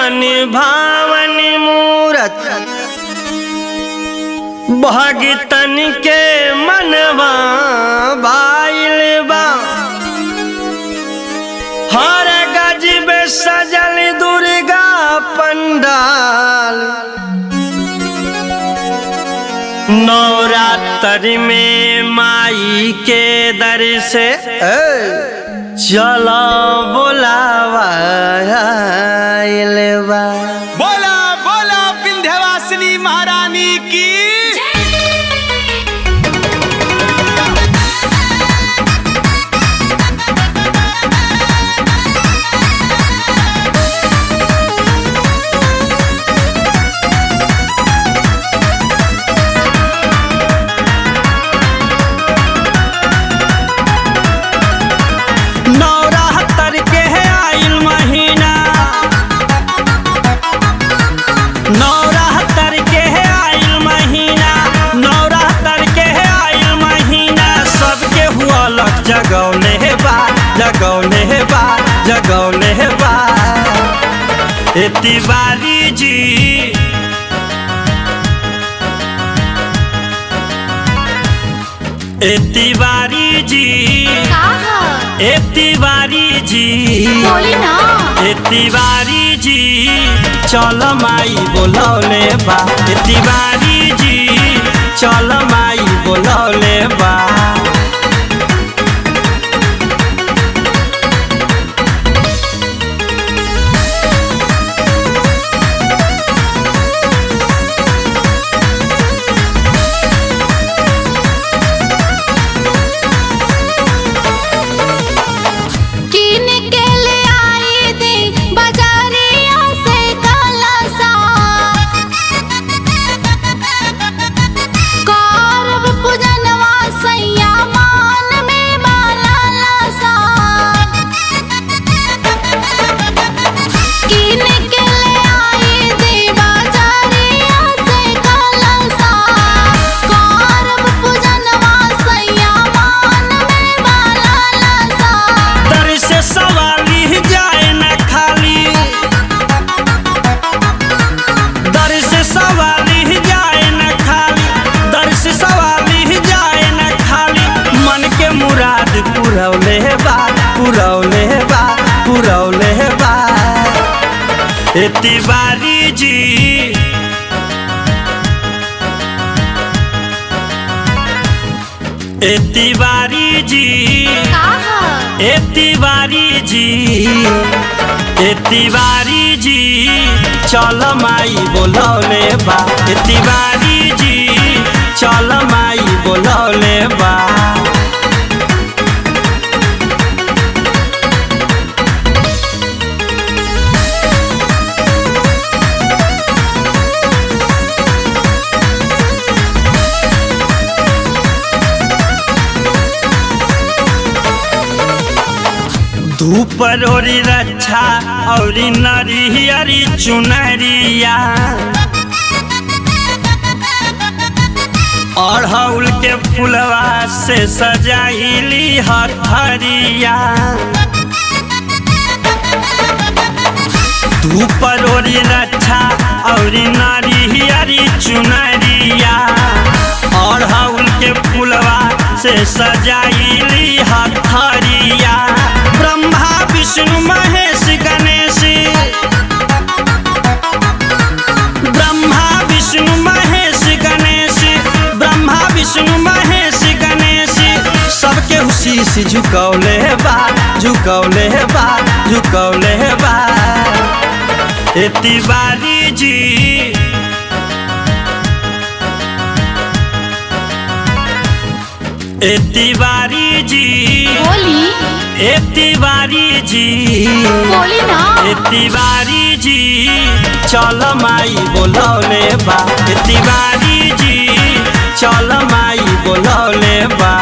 मन भावन मूरत भगतन के मनवा भाइल बा। हर गजब सजल दुर्गा पंडाल नवरात्र में माई के दर से चलो बुलावा बा। बोला बोला विंध्यवासिनी महारानी की। जगौले बा जगौले बा जगौले बा ए तिवारी जी। ए तिवारी जी ए तिवारी जी बोली ना। ए तिवारी जी चल माई बोलौले बा। ए तिवारी जी चल माई बोलौले बा। पुरौले बा ए तिवारी जी। ए तिवारी जी ए तिवारी जी ए तिवारी जी चल माई बोलौले बा। ए तिवारी जी चल माई बोलौले बा। धूप रोरी रक्षा और नरिहरी चुनरिया अड़हुल के फुलवा से सजाइली हथरिया। धूप रोरी रक्षा और नरिहरी चुनरिया अड़हुल के फुलवा से सजाइली हथरिया। ब्रह्मा विष्णु महेश गणेश ब्रह्मा विष्णु महेश गणेश ब्रह्मा विष्णु महेश गणेश सबके शीश झुकौले बा झुकौले बा झुकौले बा। ए तिवारी जी ए तिवारी जी बोली। ए तिवारी जी बोली ना। ए तिवारी जी चल माई बोलौले बा। ए तिवारी जी चल माई बोलौले बा।